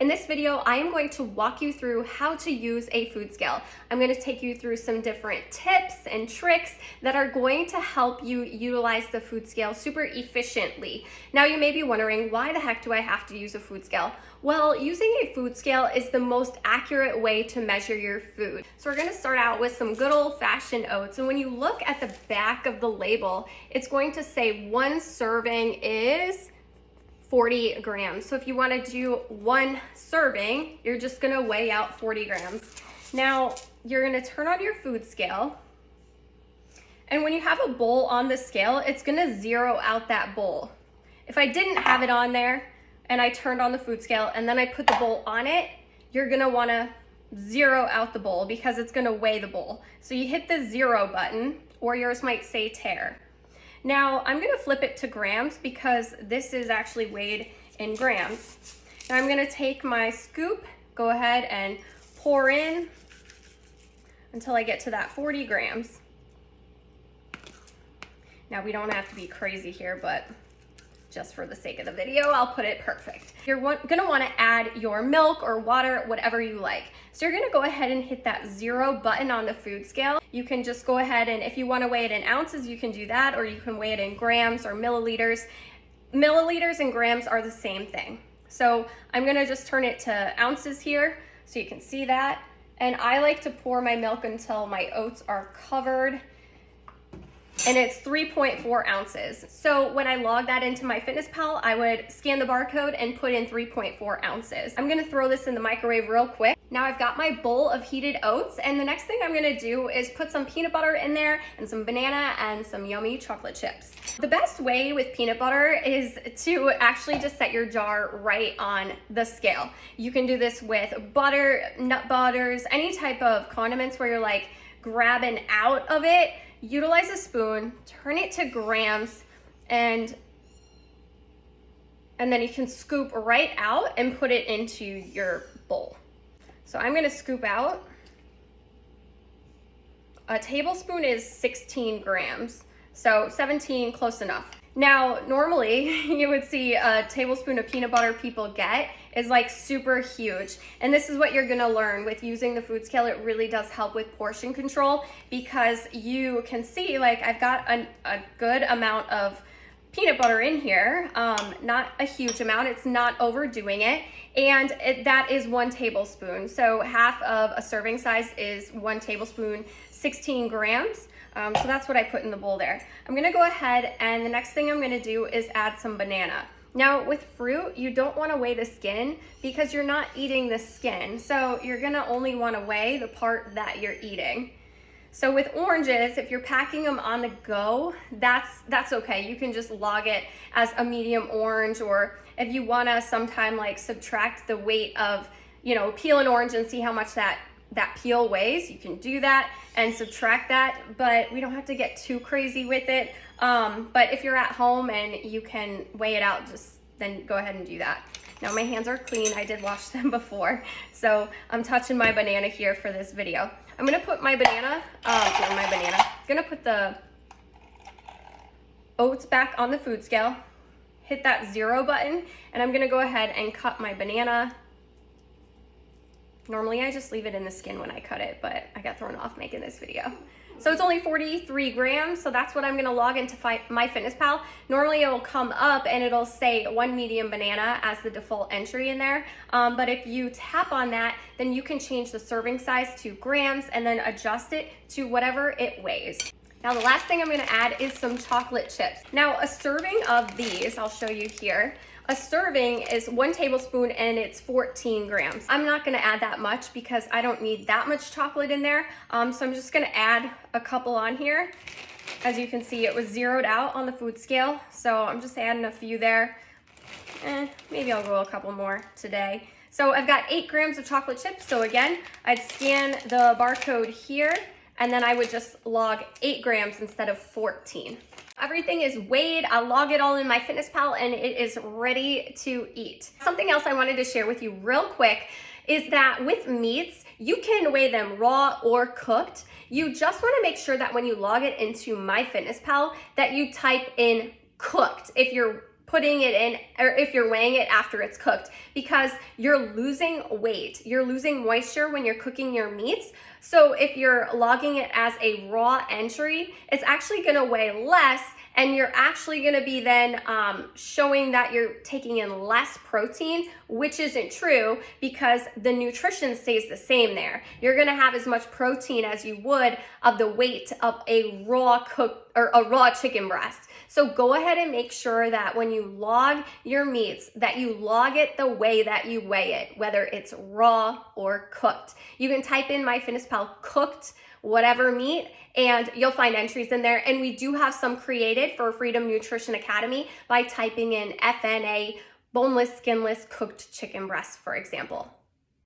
In this video, I am going to walk you through how to use a food scale. I'm going to take you through some different tips and tricks that are going to help you utilize the food scale super efficiently. Now, you may be wondering, why the heck do I have to use a food scale? Well, using a food scale is the most accurate way to measure your food. So we're going to start out with some good old-fashioned oats. And when you look at the back of the label, it's going to say one serving is 40 grams. So if you want to do one serving, you're just going to weigh out 40 grams. Now, you're going to turn on your food scale. And when you have a bowl on the scale, it's going to zero out that bowl. If I didn't have it on there and I turned on the food scale and then I put the bowl on it, you're going to want to zero out the bowl because it's going to weigh the bowl. So you hit the 0 button, or yours might say tare. Now, I'm going to flip it to grams because this is actually weighed in grams. Now I'm going to take my scoop, go ahead and pour in until I get to that 40 grams. Now, we don't have to be crazy here, but just for the sake of the video, I'll put it perfect. You're gonna wanna add your milk or water, whatever you like. So you're gonna go ahead and hit that 0 button on the food scale. You can just go ahead and if you wanna weigh it in ounces, you can do that, or you can weigh it in grams or milliliters. Milliliters and grams are the same thing. So I'm gonna just turn it to ounces here so you can see that. And I like to pour my milk until my oats are covered. And it's 3.4 ounces. So when I log that into MyFitnessPal, I would scan the barcode and put in 3.4 ounces. I'm gonna throw this in the microwave real quick. Now I've got my bowl of heated oats, and the next thing I'm gonna do is put some peanut butter in there and some banana and some yummy chocolate chips. The best way with peanut butter is to actually just set your jar right on the scale. You can do this with butter, nut butters, any type of condiments where you're like grabbing out of it. Utilize a spoon, turn it to grams, and then you can scoop right out and put it into your bowl. So I'm gonna scoop out. A tablespoon is 16 grams, so 17, close enough. Now, normally you would see a tablespoon of peanut butter people get is like super huge. And this is what you're gonna learn with using the food scale. It really does help with portion control because you can see like I've got a good amount of peanut butter in here, not a huge amount, it's not overdoing it. And that is 1 tablespoon. So half of a serving size is 1 tablespoon, 16 grams. So that's what I put in the bowl there. I'm gonna go ahead and the next thing I'm gonna do is add some banana. Now with fruit, you don't wanna weigh the skin because you're not eating the skin. So you're gonna only wanna weigh the part that you're eating. So with oranges, if you're packing them on the go, that's okay. You can just log it as a medium orange, or if you wanna sometime like subtract the weight of, peel an orange and see how much that peel weighs, you can do that and subtract that, but we don't have to get too crazy with it. But if you're at home and you can weigh it out, then go ahead and do that. Now my hands are clean, I did wash them before, so I'm touching my banana here for this video. I'm gonna put my banana, gonna put the oats back on the food scale, hit that 0 button, and I'm gonna go ahead and cut my banana. Normally I just leave it in the skin when I cut it, but I got thrown off making this video. So it's only 43 grams, so that's what I'm gonna log into MyFitnessPal. Normally it'll come up and it'll say 1 medium banana as the default entry in there. But if you tap on that, then you can change the serving size to grams and then adjust it to whatever it weighs. Now the last thing I'm gonna add is some chocolate chips. Now a serving of these, I'll show you here. A serving is 1 tablespoon and it's 14 grams. I'm not gonna add that much because I don't need that much chocolate in there. So I'm just gonna add a couple on here. As you can see, it was zeroed out on the food scale. So I'm just adding a few there. Maybe I'll go a couple more today. So I've got 8 grams of chocolate chips. So again, I'd scan the barcode here and then I would just log 8 grams instead of 14. Everything is weighed. I'll log it all in MyFitnessPal and it is ready to eat. Something else I wanted to share with you real quick is that with meats, you can weigh them raw or cooked. You just wanna make sure that when you log it into MyFitnessPal that you type in cooked if you're putting it in, or if you're weighing it after it's cooked, because you're losing weight, you're losing moisture when you're cooking your meats. So if you're logging it as a raw entry, it's actually gonna weigh less, and you're actually gonna be then showing that you're taking in less protein, which isn't true because the nutrition stays the same there. You're gonna have as much protein as you would of the weight of a raw cooked or a raw chicken breast. So go ahead and make sure that when you log your meats, that you log it the way that you weigh it, whether it's raw or cooked. You can type in MyFitnessPal cooked whatever meat, and you'll find entries in there. And we do have some created for Freedom Nutrition Academy by typing in FNA, boneless, skinless, cooked chicken breast, for example.